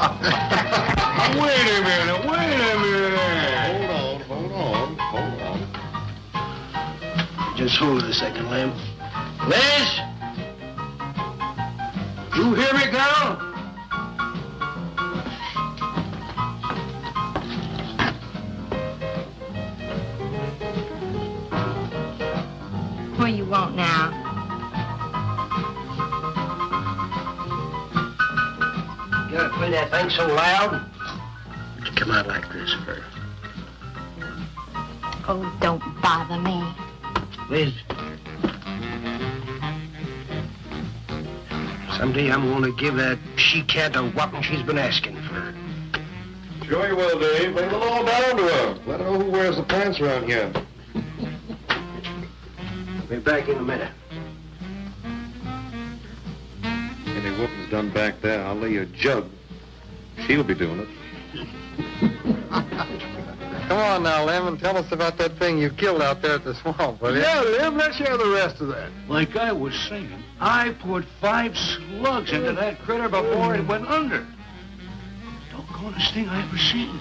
Wait a minute. Hold on. Just hold it a second, Lem. Liz? You hear me, girl? What do you want now? You gotta play that thing so loud? What'd you come out like this for? Oh, don't bother me. Liz. Someday I'm gonna give that she-cat a whopping she's been asking for. Sure you will, Dave. Bring the law down to her. Let her know who wears the pants around here. Be back in a minute. Any whooping's done back there, I'll lay you a jug. She'll be doing it. Come on now, Lem, and tell us about that thing you killed out there at the swamp, will you? Yeah, Lem, let's hear the rest of that. Like I was saying, I put 5 slugs into that critter before it went under. Doggonest thing I ever seen.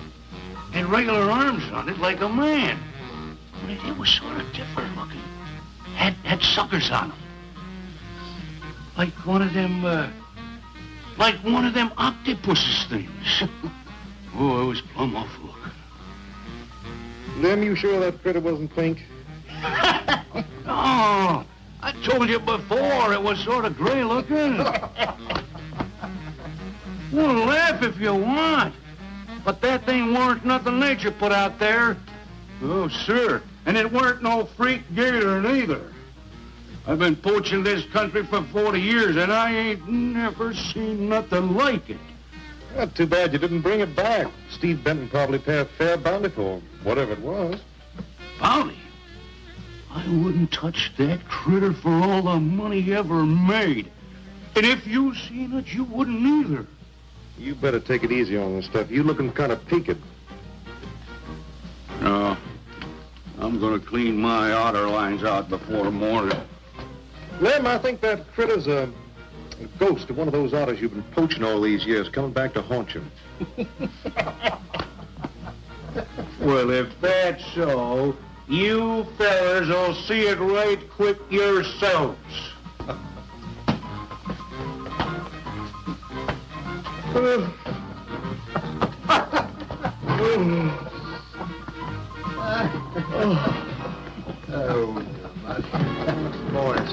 And regular arms on it like a man. But it was sort of different looking. Had suckers on them. Like one of them octopuses things. Oh, it was plumb awful looking. Lem, you sure that critter wasn't pink? Oh, I told you before it was sort of gray looking. Well, laugh if you want. But that thing weren't nothing nature put out there. Oh, sir. And it weren't no freak gator neither. I've been poaching this country for 40 years, and I ain't never seen nothing like it. Well, too bad you didn't bring it back. Steve Benton probably paid a fair bounty for whatever it was. Bounty? I wouldn't touch that critter for all the money he ever made. And if you seen it, you wouldn't either. You better take it easy on this stuff. You looking kind of peaked. No. I'm gonna clean my otter lines out before morning. Lem, I think that critter's a ghost of one of those otters you've been poaching all these years, coming back to haunt you. Well, if that's so, you fellas will see it right quick yourselves. Oh, boys.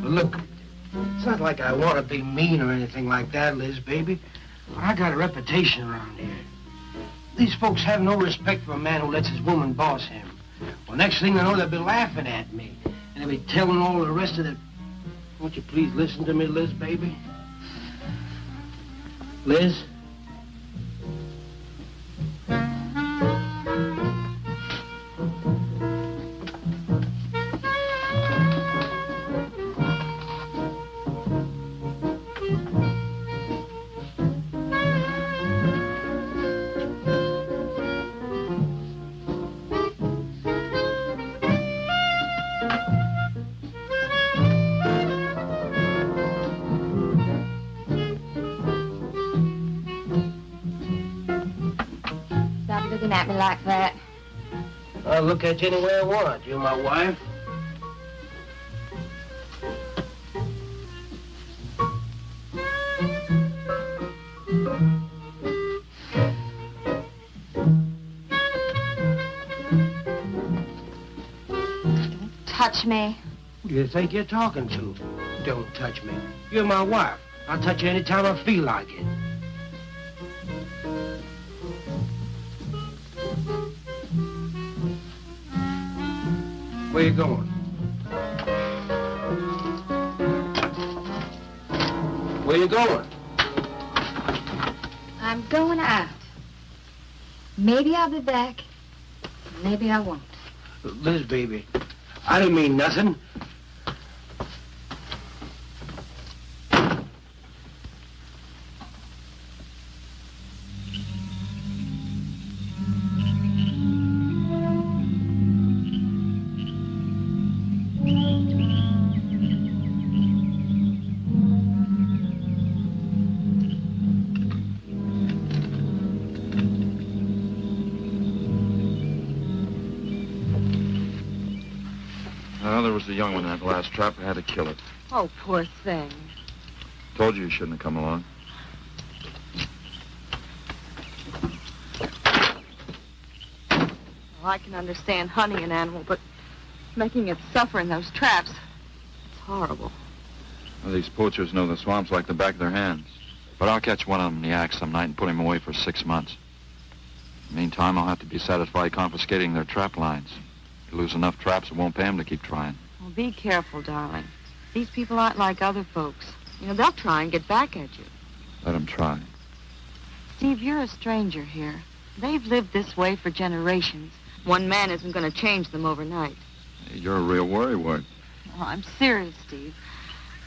Look, it's not like I want to be mean or anything like that, Liz, baby. But I got a reputation around here. These folks have no respect for a man who lets his woman boss him. Well, next thing they know, they'll be laughing at me. And they'll be telling all the rest of the... Won't you please listen to me, Liz, baby? Liz? Looking at me like that. I'll look at you any way I want. You're my wife. Don't touch me. Who do you think you're talking to? Don't touch me. You're my wife. I'll touch you anytime I feel like it. Where you going? Where you going? I'm going out. Maybe I'll be back. Maybe I won't. Liz, baby, I didn't mean nothing. Well, there was the young one in that last trap. I had to kill it. Oh, poor thing. Told you you shouldn't have come along. Well, I can understand hunting an animal, but making it suffer in those traps, it's horrible. Well, these poachers know the swamps like the back of their hands. But I'll catch one of them in the act some night and put him away for 6 months. Meantime, I'll have to be satisfied confiscating their trap lines. If you lose enough traps, it won't pay them to keep trying. Well, be careful, darling. These people aren't like other folks. You know, they'll try and get back at you. Let them try. Steve, you're a stranger here. They've lived this way for generations. One man isn't going to change them overnight. You're a real worrywart. Oh, I'm serious, Steve.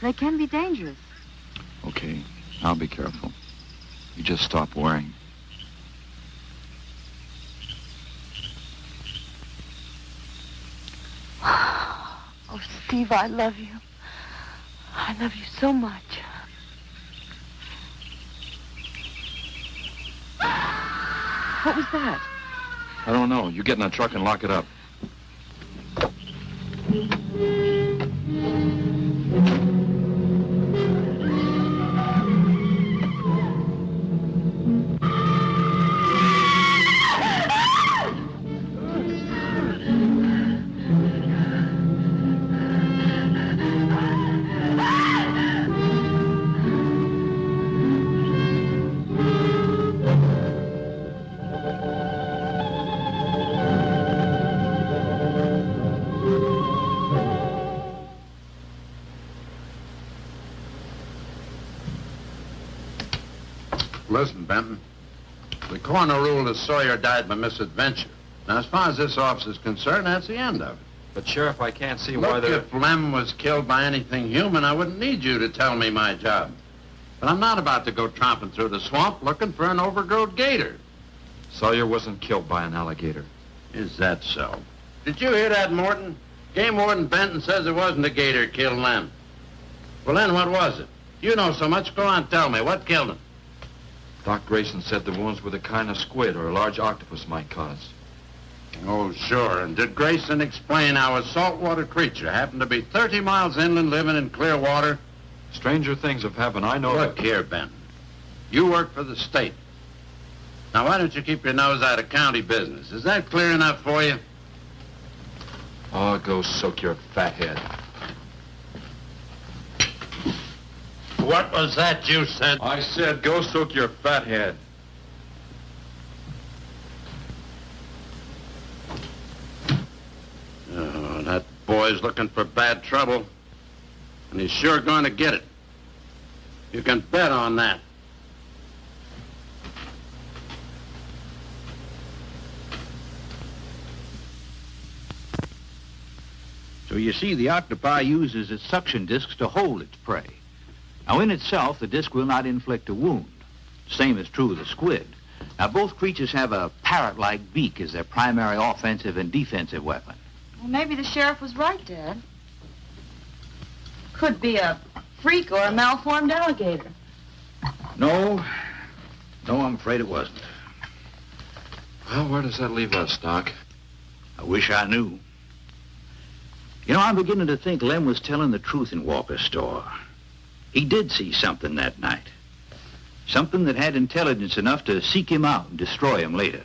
They can be dangerous. Okay, I'll be careful. You just stop worrying. Oh, Steve, I love you. I love you so much. What was that? I don't know. You get in that truck and lock it up. Listen, Benton. The coroner ruled that Sawyer died by misadventure. Now, as far as this officer's concerned, that's the end of it. But, Sheriff, I can't see why Look, they're... if Lem was killed by anything human, I wouldn't need you to tell me my job. But I'm not about to go tromping through the swamp looking for an overgrown gator. Sawyer wasn't killed by an alligator. Is that so? Did you hear that, Morton? Game Warden Benton says it wasn't a gator killed Lem. Well, then what was it? You know so much. Go on, tell me. What killed him? Doc Grayson said the wounds were the kind of squid or a large octopus might cause. Oh, sure. And did Grayson explain how a saltwater creature happened to be 30 miles inland living in clear water? Stranger things have happened. I know Look here, Benton. You work for the state. Now, why don't you keep your nose out of county business? Is that clear enough for you? Oh, go soak your fat head. What was that you said? I said go soak your fat head. Oh, that boy's looking for bad trouble. And he's sure going to get it. You can bet on that. So you see, the octopi uses its suction discs to hold its prey. Now, in itself, the disc will not inflict a wound. Same is true of the squid. Now, both creatures have a parrot-like beak as their primary offensive and defensive weapon. Well, maybe the sheriff was right, Dad. Could be a freak or a malformed alligator. No, I'm afraid it wasn't. Well, where does that leave us, Doc? I wish I knew. You know, I'm beginning to think Lem was telling the truth in Walker's store. He did see something that night. Something that had intelligence enough to seek him out and destroy him later.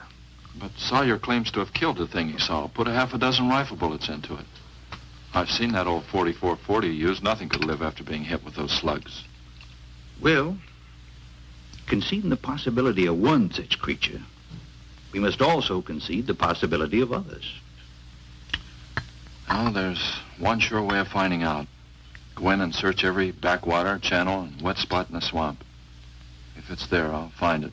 But Sawyer claims to have killed the thing he saw. Put a half a dozen rifle bullets into it. I've seen that old 44-40 used. Nothing could live after being hit with those slugs. Well, conceding the possibility of one such creature, we must also concede the possibility of others. Well, there's one sure way of finding out. Go in and search every backwater, channel, and wet spot in the swamp. If it's there, I'll find it.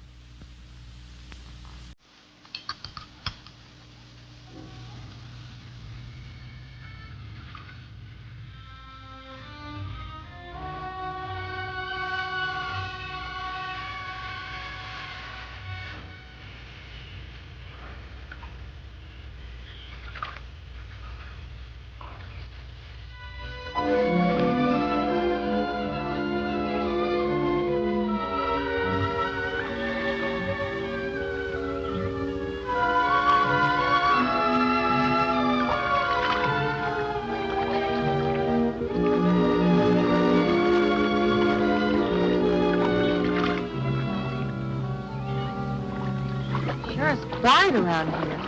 Sure is quiet around here.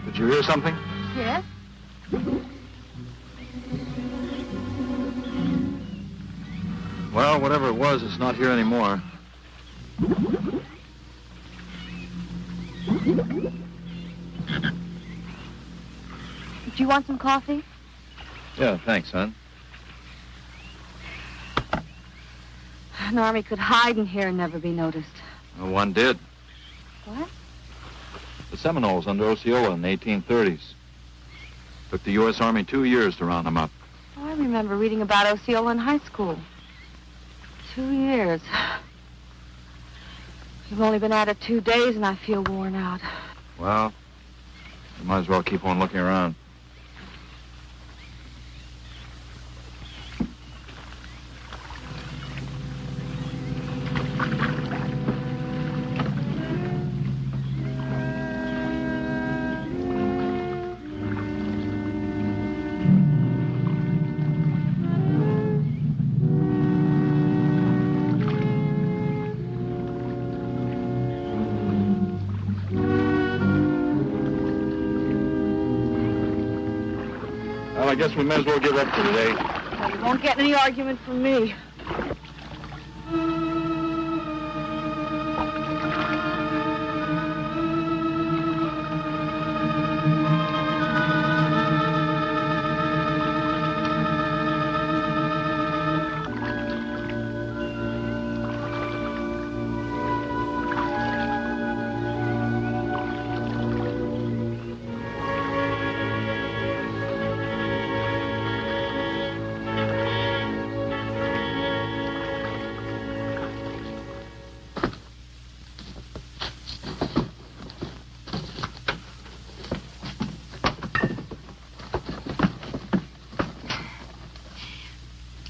Did you hear something? Yes? Well, whatever it was, it's not here anymore. Do you want some coffee? Yeah, thanks, son. An army could hide in here and never be noticed. Well, one did. What? The Seminoles under Osceola in the 1830s. Took the U.S. Army 2 years to round them up. Oh, I remember reading about Osceola in high school. 2 years. We've only been at it 2 days and I feel worn out. Well, you might as well keep on looking around. Well, I guess we may as well give up for today. Well, you won't get any argument from me.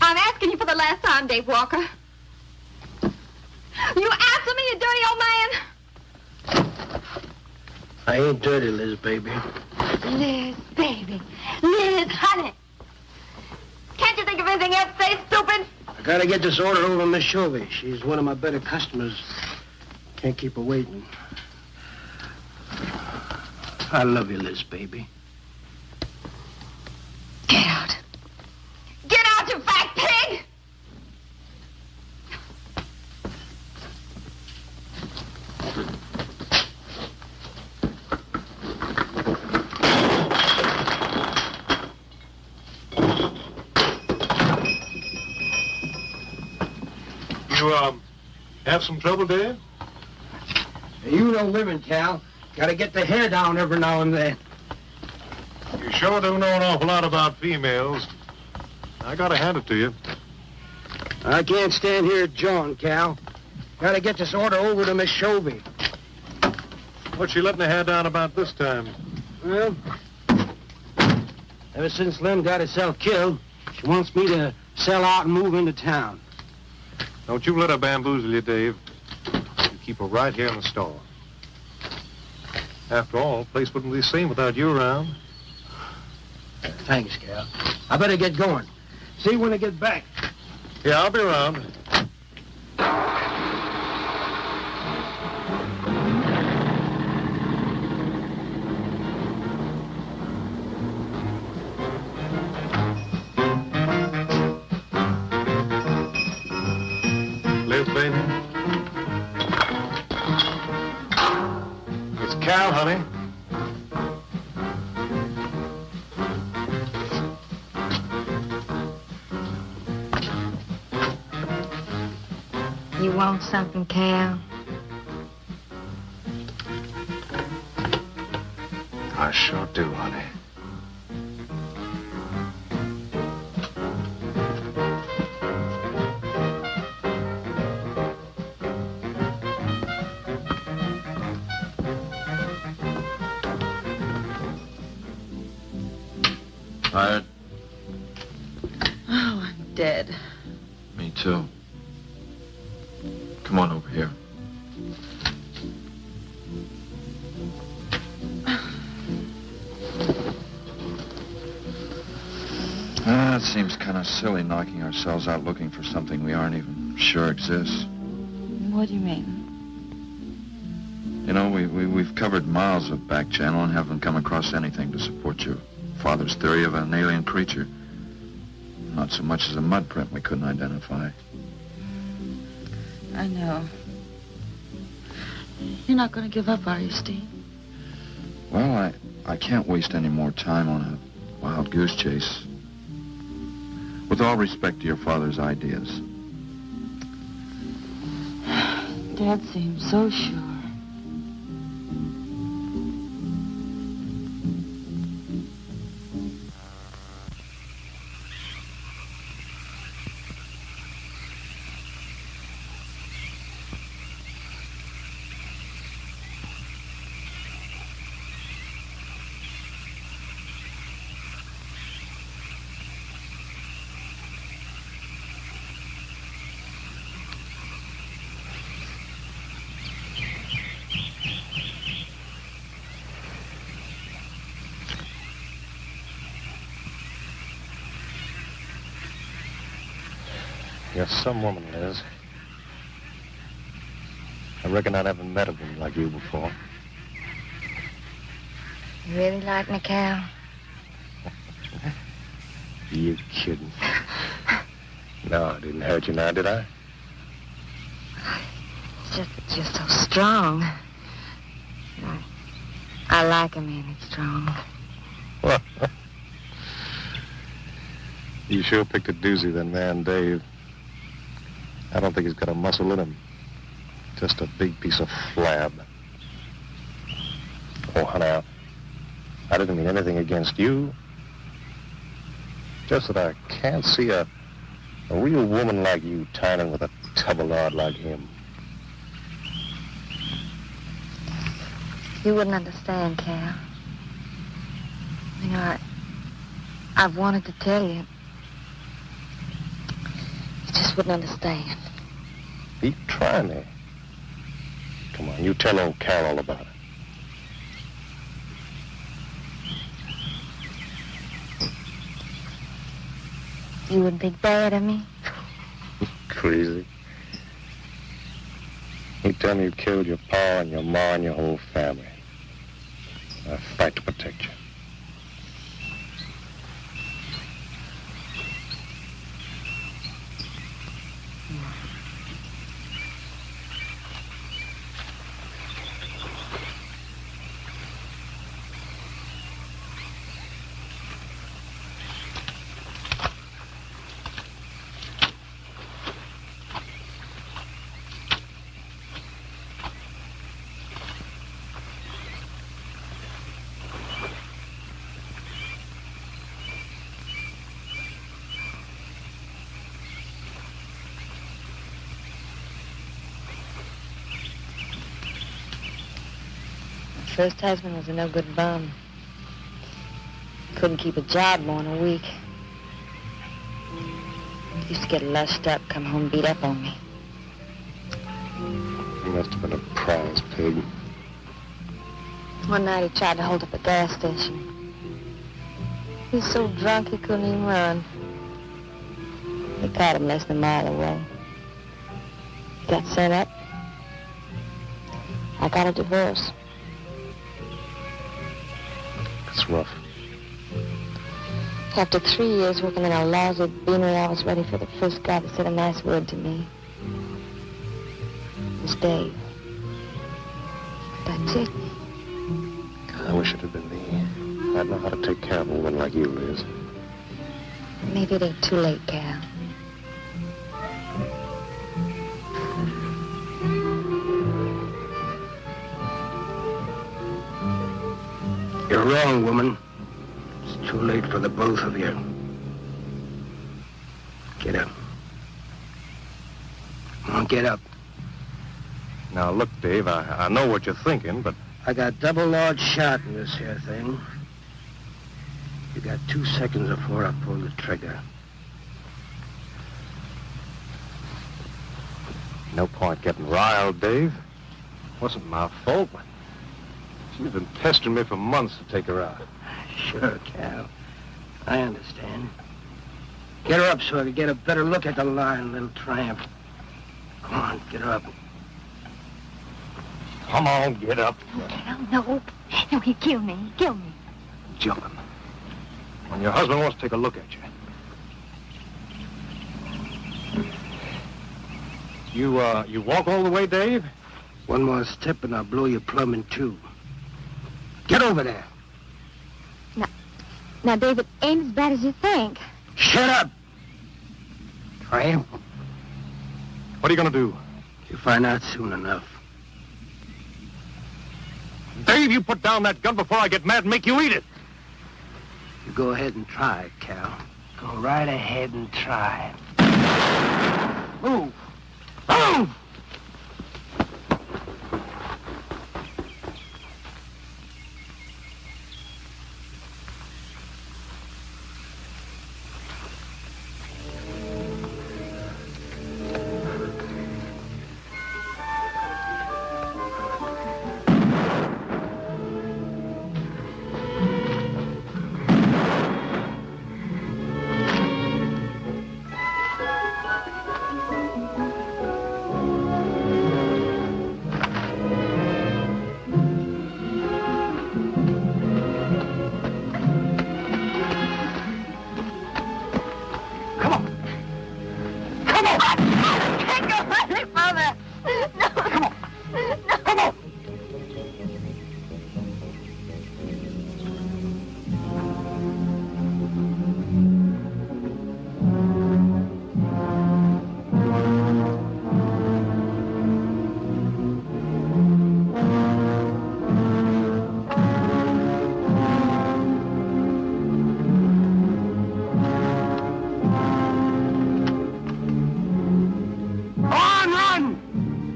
I'm asking you for the last time, Dave Walker. You answer me, you dirty old man. I ain't dirty, Liz, baby. Liz, baby. Liz, honey. Can't you think of anything else to say, stupid? I gotta get this order over to Miss Shovey. She's one of my better customers. Can't keep her waiting. I love you, Liz, baby. Get out. Get out, you fat pig! You, have some trouble, Dave? You know women, Cal. Gotta get the hair down every now and then. You sure do know an awful lot about females. I gotta hand it to you. I can't stand here jawing, Cal. Gotta get this order over to Miss Shovey. What's she letting her hair down about this time? Well, ever since Lem got herself killed, she wants me to sell out and move into town. Don't you let her bamboozle you, Dave. You keep her right here in the store. After all, the place wouldn't be the same without you around. Thanks, Cal. I better get going. See you when I get back. Yeah, I'll be around. Liz, baby. It's Cal, honey. You want something, Cal? I sure do, honey. Tired? Oh, I'm dead. Me too. Come on over here. It seems kind of silly knocking ourselves out looking for something we aren't even sure exists. What do you mean? You know, we've covered miles of back channel and haven't come across anything to support your father's theory of an alien creature. Not so much as a mud print we couldn't identify. I know. You're not going to give up, are you, Steve? Well, I can't waste any more time on a wild goose chase. With all respect to your father's ideas. Dad seems so sure. You're some woman, Liz. I reckon I never met a woman like you before. You really like me, Cal? You kidding? No, I didn't hurt you now, did I? It's just that you're so strong. I like a man that's strong. You sure picked a doozy, then, man, Dave. I don't think he's got a muscle in him. Just a big piece of flab. Oh, honey, I didn't mean anything against you. Just that I can't see a real woman like you tying in with a tubby-lard like him. You wouldn't understand, Cal. You know, I've wanted to tell you. You just wouldn't understand. Keep trying me. Come on, you tell old Cal all about it. You wouldn't think bad of me? Crazy. You tell me you killed your pa and your ma and your whole family. I fight to protect you. First husband was a no-good bum. Couldn't keep a job more than a week. Used to get lushed up, come home beat up on me. He must have been a prize pig. One night he tried to hold up a gas station. He was so drunk he couldn't even run. They caught him less than a mile away. He got sent up. I got a divorce. It's rough. After 3 years working in a lousy beanery, I was ready for the first guy that said a nice word to me. It was Dave. That's it. I wish it had been me. I'd know how to take care of a woman like you, Liz. Maybe it ain't too late, Cal. You're wrong, woman. It's too late for the both of you. Get up. Come on, get up. Now, look, Dave, I know what you're thinking, but... I got double large shot in this here thing. You got 2 seconds before I pull the trigger. No point getting riled, Dave. Wasn't my fault. She's been pestering me for months to take her out. Sure, Cal. I understand. Get her up so I can get a better look at the line, little tramp. Come on, get her up. Come on, get up. Cal, no. No, he'll kill me. He'll kill me. Jumping. When your husband wants to take a look at you. You walk all the way, Dave? One more step and I'll blow your plumb in two. Get over there. Now, David, ain't as bad as you think. Shut up! Tramp. What are you gonna do? You'll find out soon enough. Dave, you put down that gun before I get mad and make you eat it. You go ahead and try it, Cal. Go right ahead and try it. Move! Move!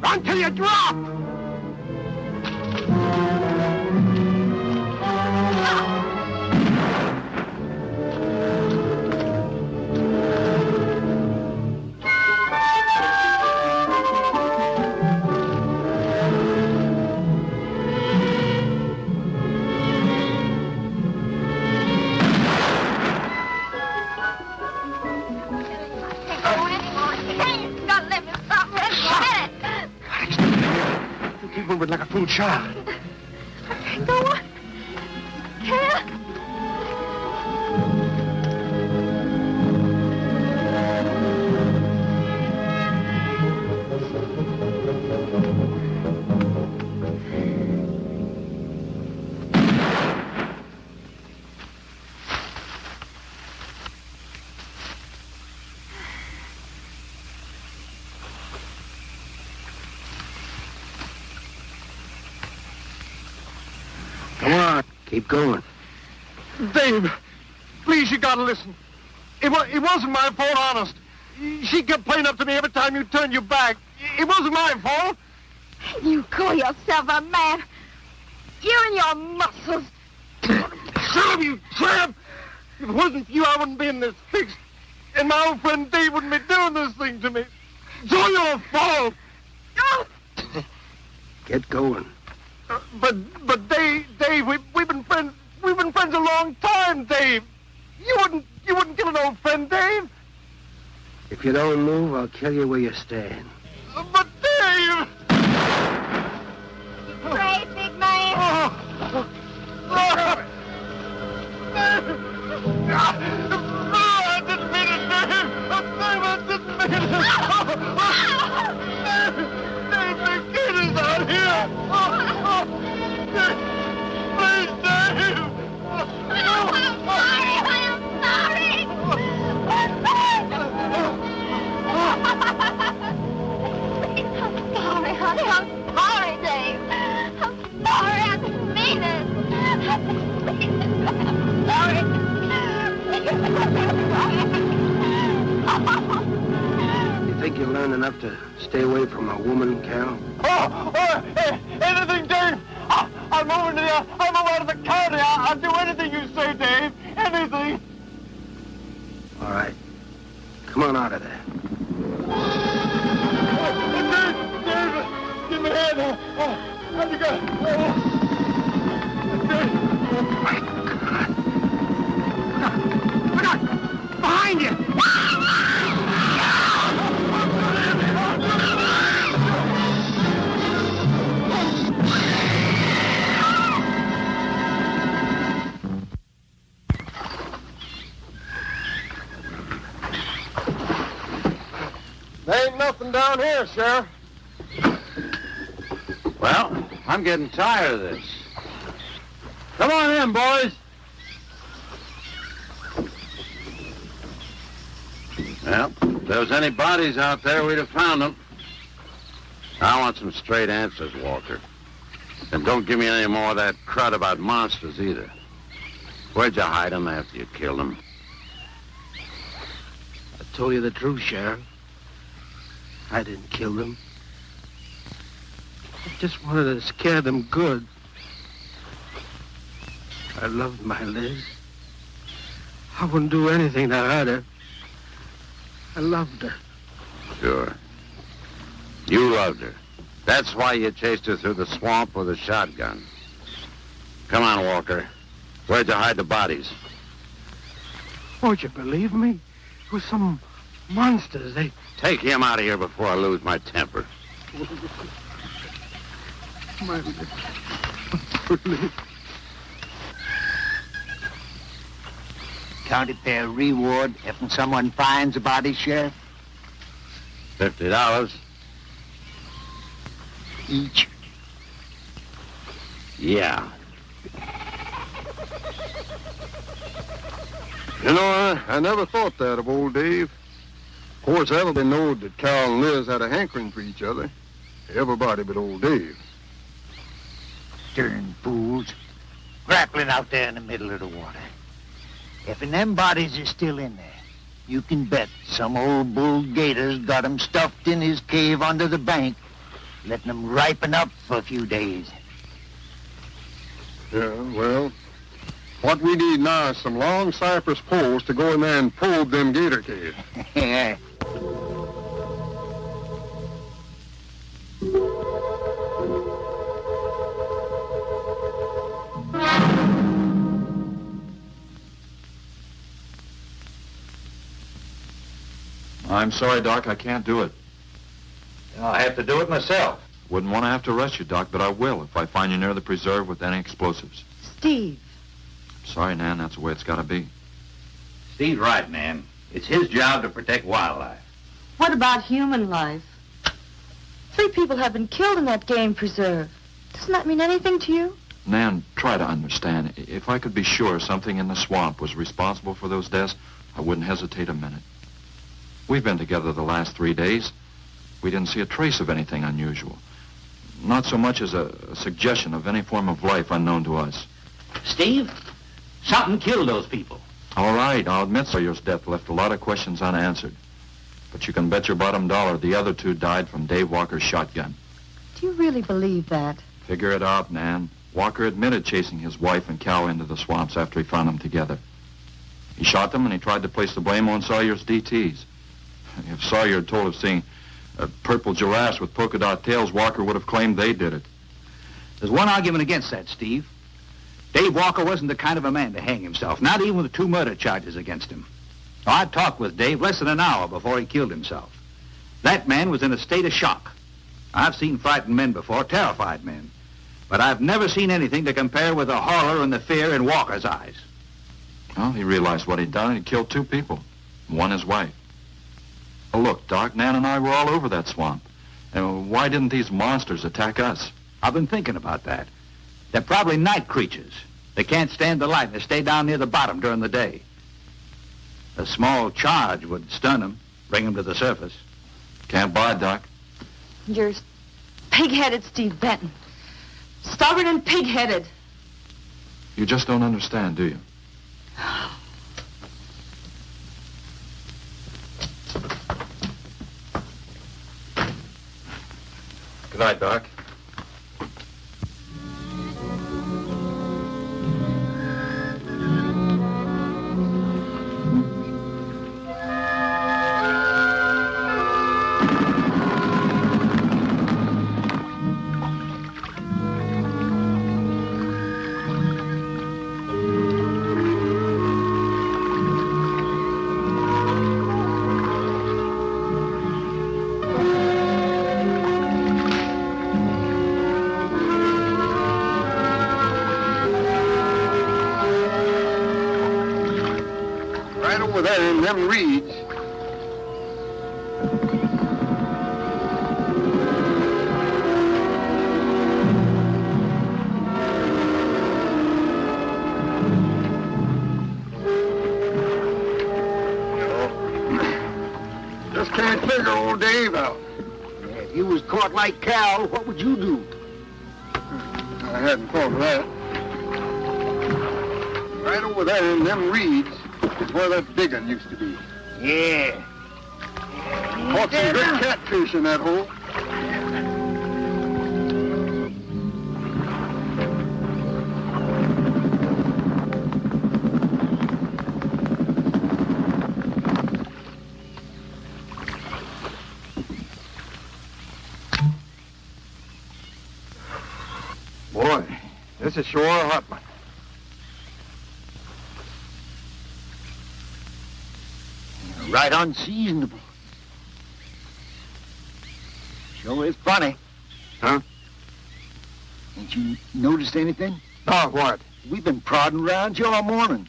Until you drop! Moving like a fool child. Go on. Cal. Come on, keep going. Dave, please, you gotta listen. It wasn't my fault, honest. She kept playing up to me every time you turned your back. It wasn't my fault. You call yourself a man. You and your muscles. Shut up, you tramp! If it wasn't for you, I wouldn't be in this fix. And my old friend Dave wouldn't be doing this thing to me. It's all your fault. Get going. But Dave, we've been friends a long time, Dave. You wouldn't kill an old friend, Dave. If you don't move, I'll kill you where you stand. But Dave! Brave, big man. I didn't mean it, Dave. I didn't mean it. Dave, the kid is out here. Please, Dave. I'm sorry. I'm sorry, honey. I'm sorry, Dave. I'm sorry. I didn't mean it. I'm sorry. You think you learned enough to stay away from a woman, Cal? Anything, Dave. I'm moving here. I'm out of the county. I'll do anything you say, Dave. Anything. All right. Come on out of there. Dave, give me a hand. How'd you go? My God. Look out! Behind you! There ain't nothing down here, Sheriff. Well, I'm getting tired of this. Come on in, boys. Well, if there was any bodies out there, we'd have found them. I want some straight answers, Walker. And don't give me any more of that crud about monsters, either. Where'd you hide them after you killed them? I told you the truth, Sheriff. I didn't kill them. I just wanted to scare them good. I loved my Liz. I wouldn't do anything to hurt her. I loved her. Sure. You loved her. That's why you chased her through the swamp with a shotgun. Come on, Walker. Where'd you hide the bodies? Won't you believe me? It was some monsters. They... Take him out of here before I lose my temper. My Liz. County fair reward if someone finds a body, Sheriff? $50. Each. Yeah. You know, I never thought that of old Dave. Of course, everybody knowed that Cal and Liz had a hankering for each other. Everybody but old Dave. Darn fools. Grappling out there in the middle of the water. If them bodies are still in there, you can bet some old bull gator's got 'em stuffed in his cave under the bank, letting 'em ripen up for a few days. Yeah, well, what we need now is some long cypress poles to go in there and probe them gator caves. Yeah. I'm sorry, Doc. I can't do it. I'll have to do it myself. Wouldn't want to have to arrest you, Doc, but I will if I find you near the preserve with any explosives. Steve, Sorry, Nan. That's the way it's got to be. Steve's right, Nan. It's his job to protect wildlife. what about human life? 3 people have been killed in that game preserve. Doesn't that mean anything to you? Nan, try to understand. If I could be sure something in the swamp was responsible for those deaths, I wouldn't hesitate a minute. We've been together the last 3 days. We didn't see a trace of anything unusual. Not so much as a suggestion of any form of life unknown to us. Steve, something killed those people. All right, I'll admit Sawyer's death left a lot of questions unanswered. But you can bet your bottom dollar the other 2 died from Dave Walker's shotgun. Do you really believe that? Figure it out, Nan. Walker admitted chasing his wife and cow into the swamps after he found them together. He shot them and he tried to place the blame on Sawyer's DTs. If Sawyer had told of seeing purple giraffes with polka dot tails, Walker would have claimed they did it. There's one argument against that, Steve. Dave Walker wasn't the kind of a man to hang himself, not even with 2 murder charges against him. I talked with Dave less than an hour before he killed himself. That man was in a state of shock. I've seen frightened men before, terrified men. But I've never seen anything to compare with the horror and the fear in Walker's eyes. Well, he realized what he'd done and he killed 2 people. One his wife. Oh, look, Doc, Nan and I were all over that swamp. And why didn't these monsters attack us? I've been thinking about that. They're probably night creatures. They can't stand the light and they stay down near the bottom during the day. A small charge would stun them, bring them to the surface. Can't buy, Doc. You're pig-headed, Steve Benton. Stubborn and pig-headed. You just don't understand, do you? Good night, Doc. there in them reeds. Just can't figure old Dave out. If you was caught like Cal, what would you do? I hadn't thought of that. Right over there in them reeds is where that big one used to be. Yeah. Caught some good catfish in that hole. Boy, this is sure a hot one. Right unseasonable. Sure is funny. Huh? Ain't you noticed anything? Oh, what? We've been prodding around here all morning.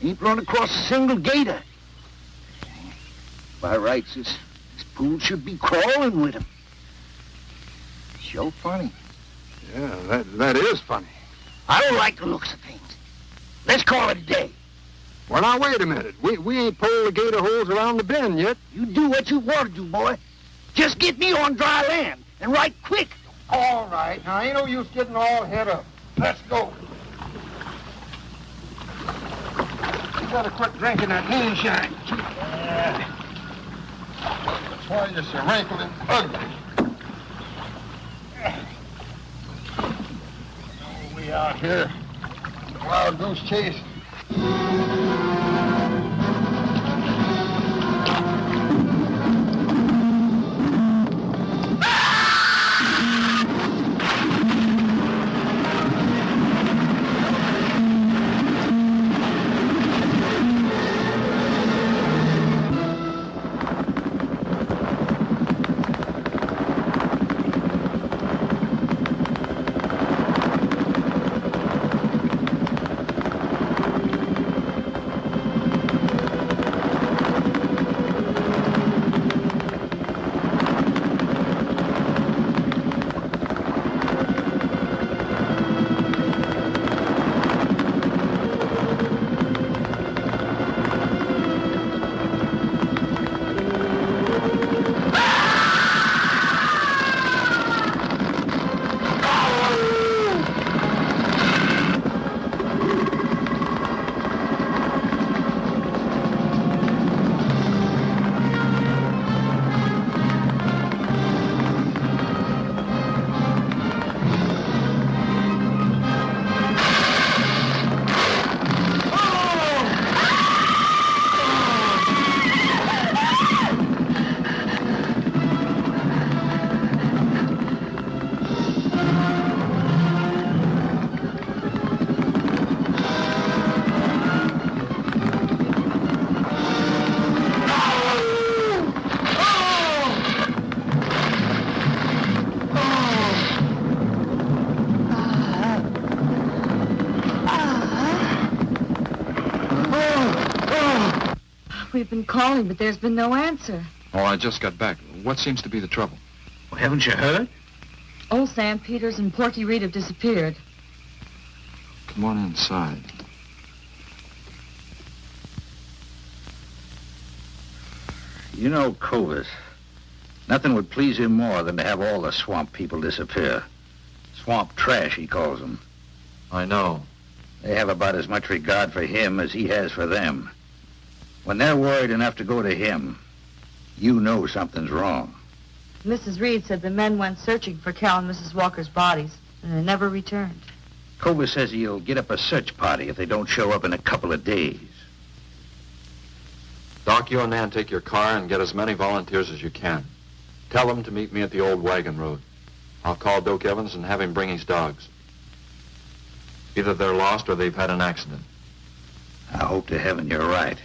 Ain't run across a single gator. By rights, this pool should be crawling with them. Sure funny. Yeah, that is funny. I don't like the looks of things. Let's call it a day. Well, now, wait a minute. We ain't pulled the gator holes around the bend yet. You do what you want to do, boy. Just get me on dry land, and right quick. All right. Now, ain't no use getting all head up. Let's go. You better quit drinking that moonshine. That's why you're so wrinkled and ugly. We out here. Wild goose chase. We've been calling, but there's been no answer. Oh, I just got back. What seems to be the trouble? Well, haven't you heard? Old Sam Peters and Porky Reed have disappeared. Come on inside. You know Clovis. Nothing would please him more than to have all the swamp people disappear. Swamp trash, he calls them. I know. They have about as much regard for him as he has for them. When they're worried enough to go to him, you know something's wrong. Mrs. Reed said the men went searching for Cal and Mrs. Walker's bodies, and they never returned. Clovis says he'll get up a search party if they don't show up in a couple of days. Doc, you and Nan take your car and get as many volunteers as you can. Tell them to meet me at the old wagon road. I'll call Doak Evans and have him bring his dogs. Either they're lost or they've had an accident. I hope to heaven you're right.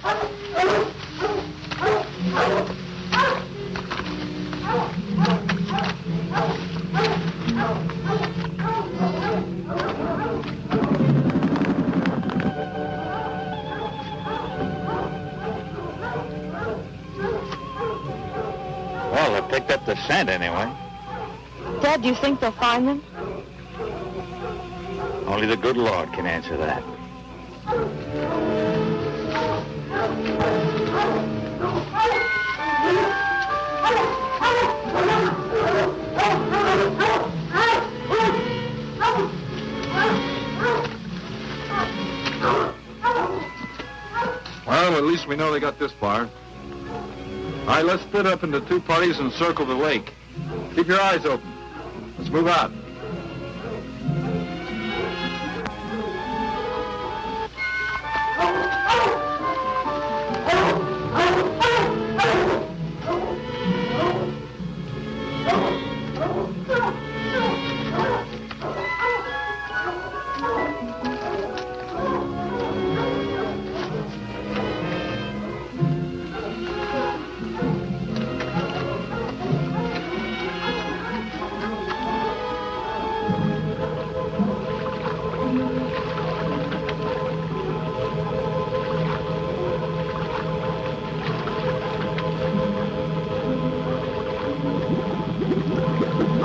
Well, they picked up the scent anyway. Dad, do you think they'll find them? Only the good Lord can answer that. Well, at least we know they got this far. All right, let's split up into two parties and circle the lake. Keep your eyes open. Let's move out.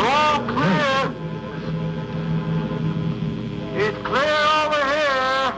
All clear. It's clear over here.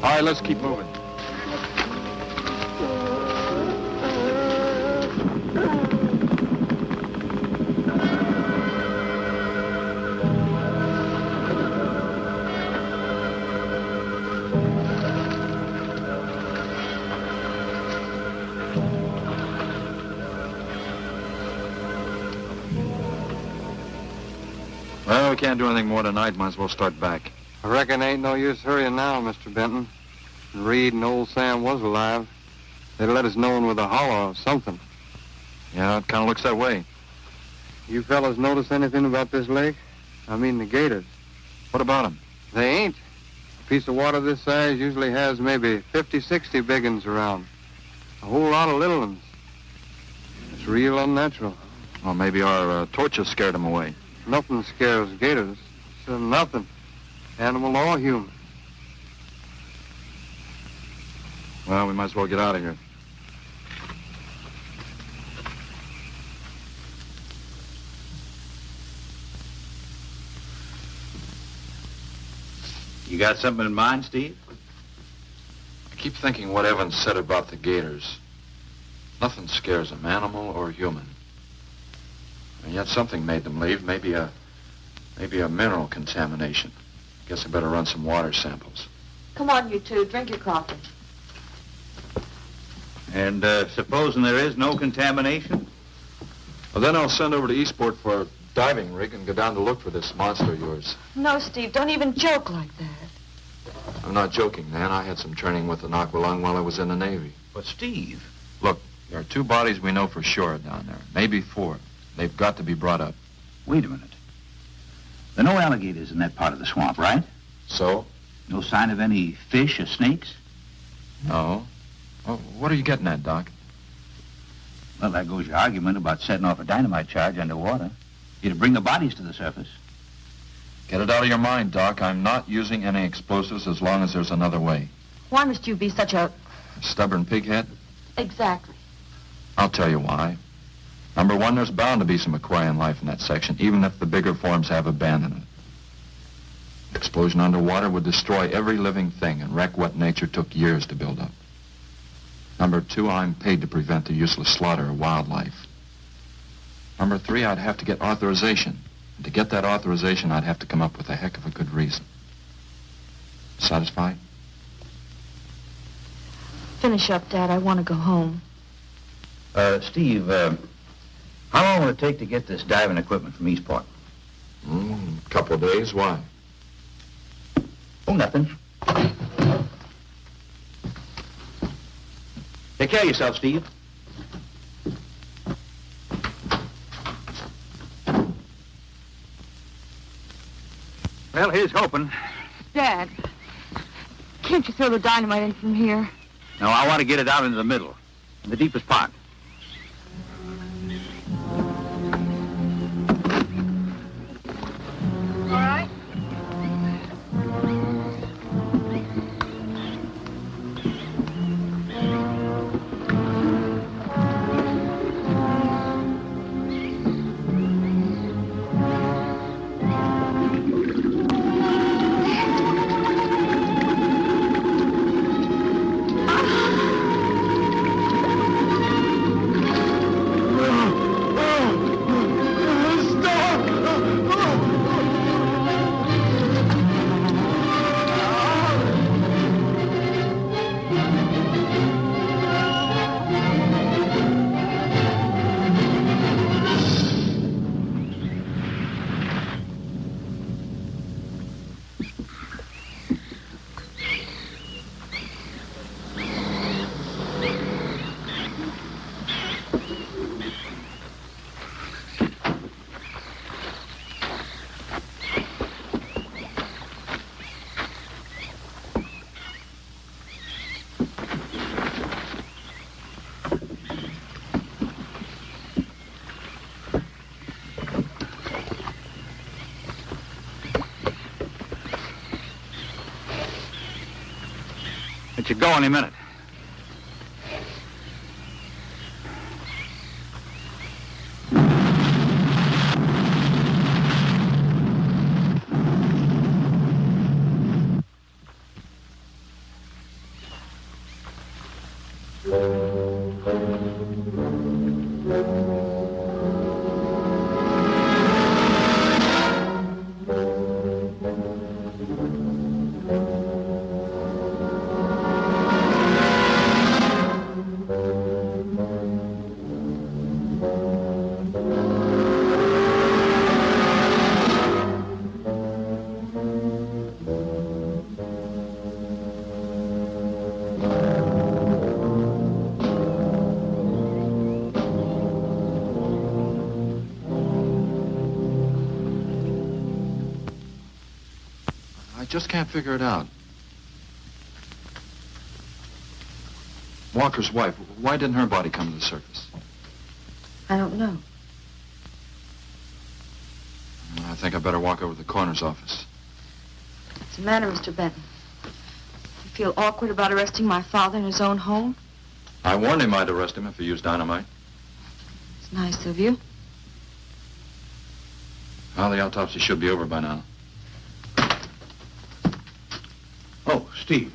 All right, let's keep moving. Well, we can't do anything more tonight. Might as well start back. I reckon ain't no use hurrying now, Mr. Benton. If Reed and old Sam was alive, they'd let us know with a holler or something. Yeah, it kind of looks that way. You fellas notice anything about this lake? I mean the gators. What about them? They ain't. A piece of water this size usually has maybe 50, 60 big uns around. A whole lot of little ones. It's real unnatural. Well, maybe our torches scared them away. Nothing scares gators. So nothing. Animal or human. Well, we might as well get out of here. You got something in mind, Steve? I keep thinking what Evans said about the gators. Nothing scares them, animal or human. And yet something made them leave. Maybe a mineral contamination. Guess I better run some water samples. Come on, you two. Drink your coffee. And supposing there is no contamination? Well, then I'll send over to Eastport for a diving rig and go down to look for this monster of yours. No, Steve, don't even joke like that. I'm not joking, man. I had some training with an aqualung while I was in the Navy. But, Steve... Look, there are 2 bodies we know for sure down there. Maybe 4. They've got to be brought up. Wait a minute. There are no alligators in that part of the swamp, right? So? No sign of any fish or snakes? No. Well, what are you getting at, Doc? Well, there goes your argument about setting off a dynamite charge underwater. You'd bring the bodies to the surface. Get it out of your mind, Doc. I'm not using any explosives as long as there's another way. Why must you be such a... Stubborn pighead? Exactly. I'll tell you why. Number 1, there's bound to be some aquarian life in that section, even if the bigger forms have abandoned it. Explosion underwater would destroy every living thing and wreck what nature took years to build up. Number 2, I'm paid to prevent the useless slaughter of wildlife. Number 3, I'd have to get authorization. And to get that authorization, I'd have to come up with a heck of a good reason. Satisfied? Finish up, Dad. I want to go home. Steve, how long will it take to get this diving equipment from Eastport? A couple of days. Why? Oh, nothing. Take care of yourself, Steve. Well, here's hoping. Dad, can't you throw the dynamite in from here? No, I want to get it out into the middle, in the deepest part. All right. Let you go any minute. I just can't figure it out. Walker's wife, why didn't her body come to the surface? I don't know. I think I better walk over to the coroner's office. What's the matter, Mr. Benton? You feel awkward about arresting my father in his own home? I warned him I'd arrest him if he used dynamite. It's nice of you. Well, the autopsy should be over by now. Oh, Steve.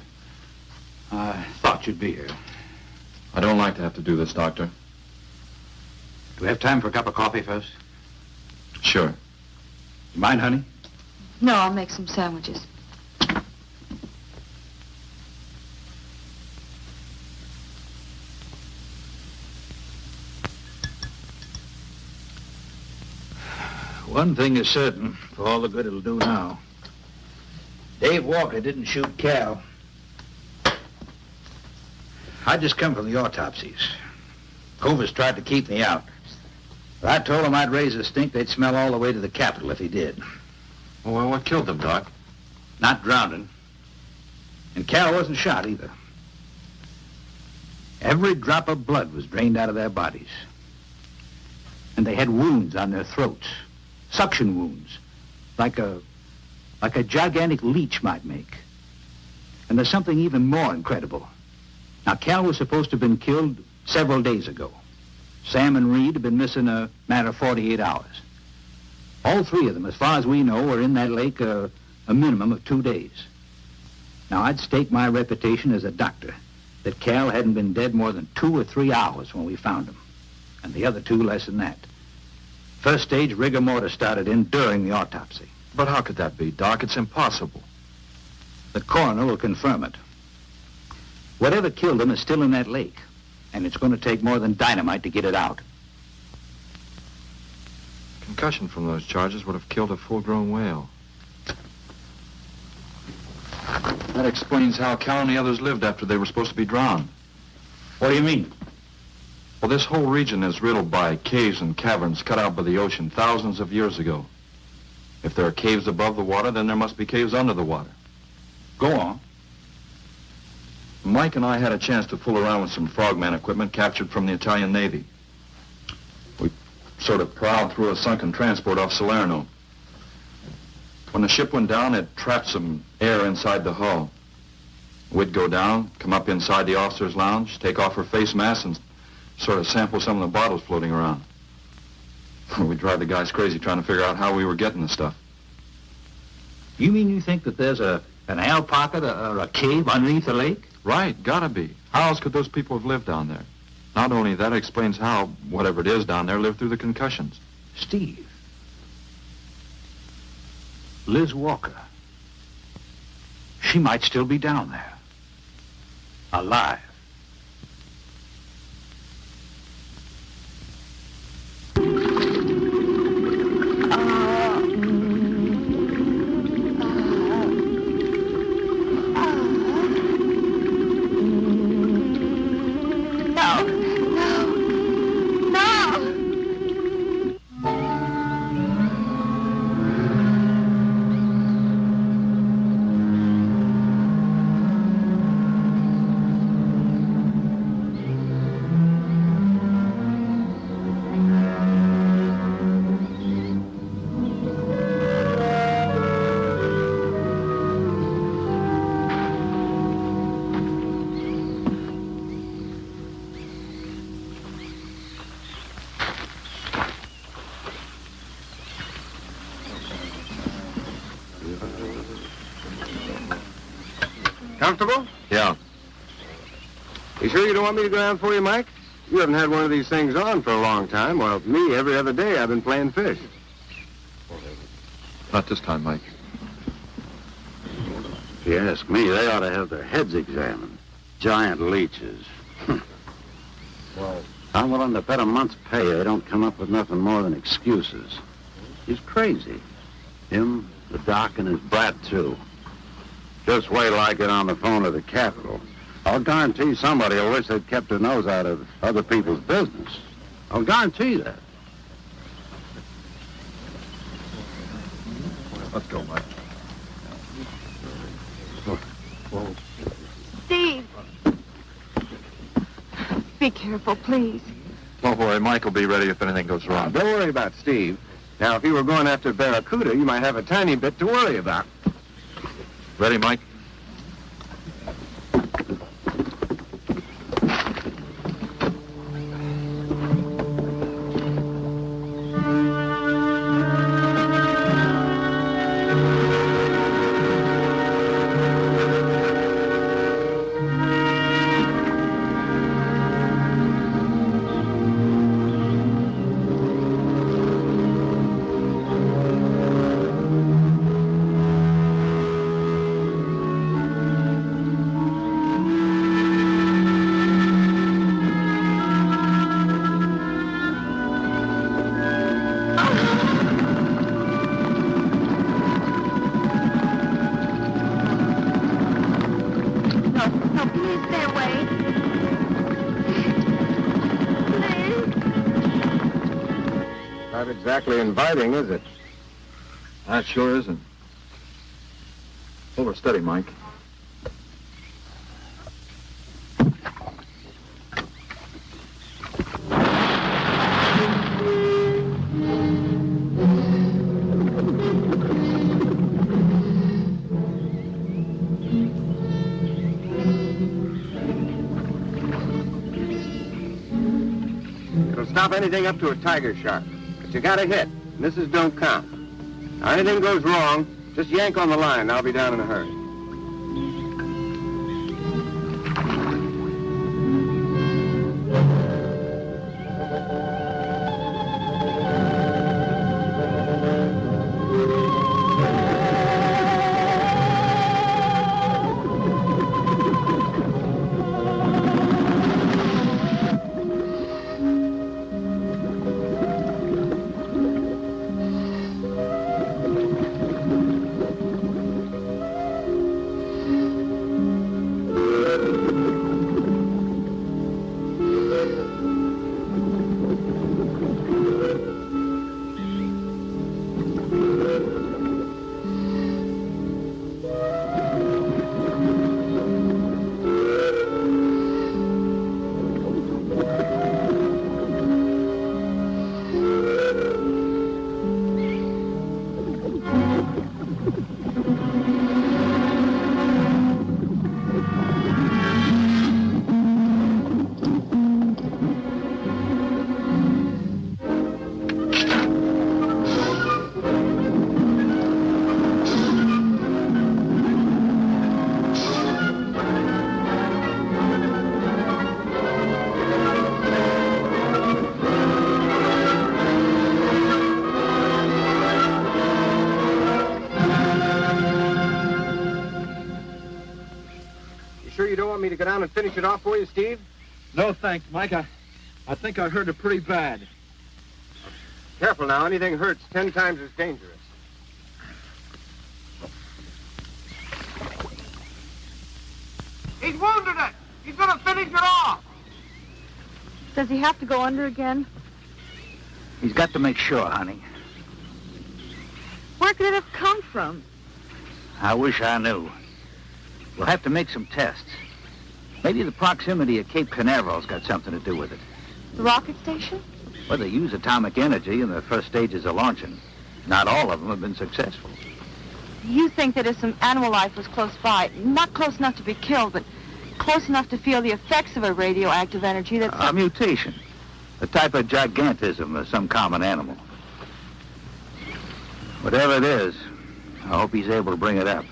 I thought you'd be here. I don't like to have to do this, Doctor. Do we have time for a cup of coffee first? Sure. You mind, honey? No, I'll make some sandwiches. One thing is certain, for all the good it'll do now. Dave Walker didn't shoot Cal. I just come from the autopsies. Covers tried to keep me out. But I told him I'd raise a stink they'd smell all the way to the Capitol if he did. Well, what killed them, Doc? Not drowning. And Cal wasn't shot either. Every drop of blood was drained out of their bodies. And they had wounds on their throats. Suction wounds. Like a gigantic leech might make. And there's something even more incredible. Now, Cal was supposed to have been killed several days ago. Sam and Reed have been missing a matter of 48 hours. All three of them, as far as we know, were in that lake a minimum of 2 days. Now, I'd stake my reputation as a doctor that Cal hadn't been dead more than 2 or 3 hours when we found him. And the other two less than that. First stage rigor mortis started in during the autopsy. But how could that be, Doc? It's impossible. The coroner will confirm it. Whatever killed him is still in that lake, and it's going to take more than dynamite to get it out. Concussion from those charges would have killed a full-grown whale. That explains how Cal and the others lived after they were supposed to be drowned. What do you mean? Well, this whole region is riddled by caves and caverns cut out by the ocean thousands of years ago. If there are caves above the water, then there must be caves under the water. Go on. Mike and I had a chance to fool around with some frogman equipment captured from the Italian Navy. We sort of prowled through a sunken transport off Salerno. When the ship went down, it trapped some air inside the hull. We'd go down, come up inside the officer's lounge, take off her face mask, and sort of sample some of the bottles floating around. We'd drive the guys crazy trying to figure out how we were getting the stuff. You mean you think that there's an air pocket or a cave underneath the lake? Right, gotta be. How else could those people have lived down there? Not only that, it explains how, whatever it is down there, lived through the concussions. Steve. Liz Walker. She might still be down there. Alive. Comfortable? Yeah. You sure you don't want me to go down for you, Mike? You haven't had one of these things on for a long time. Well, me, every other day I've been playing fish. Not this time, Mike. If you ask me, they ought to have their heads examined. Giant leeches. Well, I'm willing to bet a month's pay they don't come up with nothing more than excuses. He's crazy. Him, the doc, and his brat, too. Just wait till I get on the phone to the Capitol. I'll guarantee somebody will wish they'd kept their nose out of other people's business. I'll guarantee that. Let's go, Mike. Steve! Be careful, please. Don't worry, Mike will be ready if anything goes wrong. Don't worry about Steve. Now, if you were going after Barracuda, you might have a tiny bit to worry about. Ready, Mike? Not exactly inviting, is it? That sure isn't. Hold her steady, Mike. It'll stop anything up to a tiger shark. But you got to hit. Misses don't count. Now, anything goes wrong, just yank on the line, and I'll be down in a hurry. go down and finish it off for you, Steve? No, thanks, Mike. I think I hurt it pretty bad. Careful now. Anything hurts 10 times as dangerous. He's wounded it. He's going to finish it off. Does he have to go under again? He's got to make sure, honey. Where could it have come from? I wish I knew. We'll have to make some tests. Maybe the proximity of Cape Canaveral's got something to do with it. The rocket station? Well, they use atomic energy in the first stages of launching. Not all of them have been successful. You think that if some animal life was close by, not close enough to be killed, but close enough to feel the effects of a radioactive energy that's... A mutation. A type of gigantism of some common animal. Whatever it is, I hope he's able to bring it up.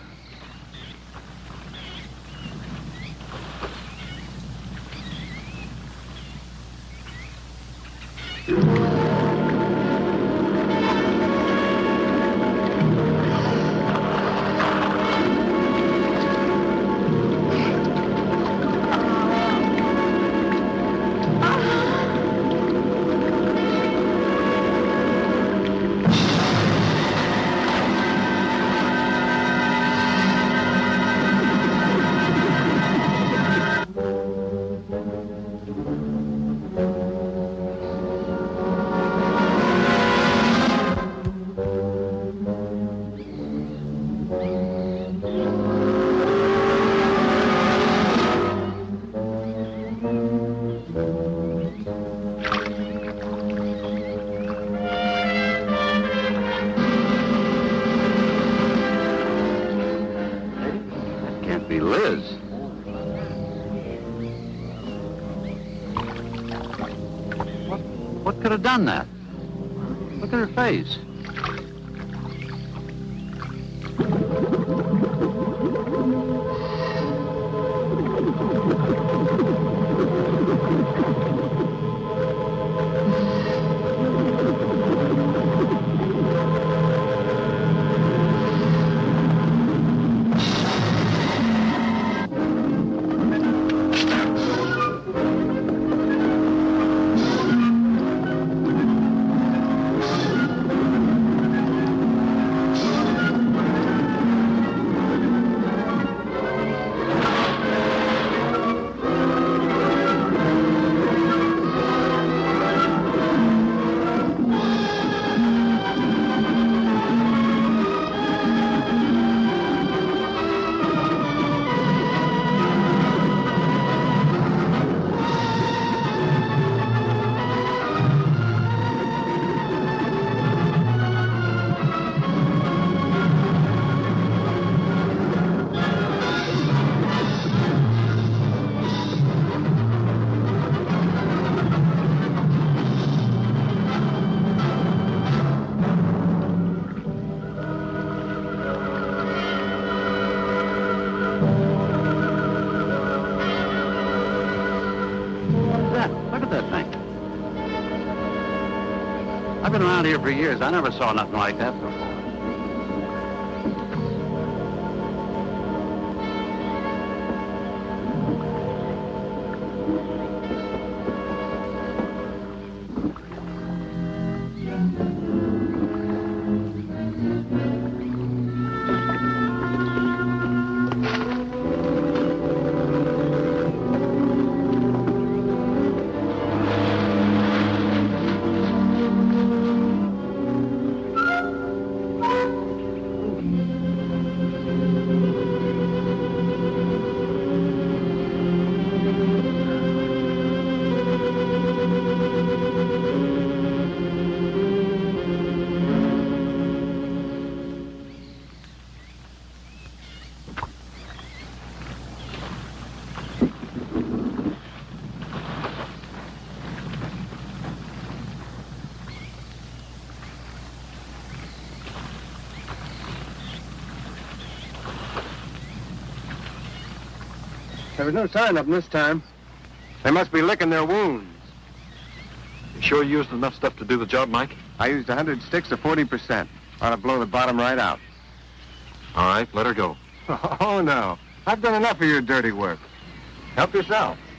What could have done that? Look at her face. I've been around here for years. I never saw nothing like that before. There was no sign of them this time. They must be licking their wounds. You sure you used enough stuff to do the job, Mike? I used 100 sticks of 40%. Ought to blow the bottom right out. All right, let her go. Oh, no. I've done enough of your dirty work. Help yourself.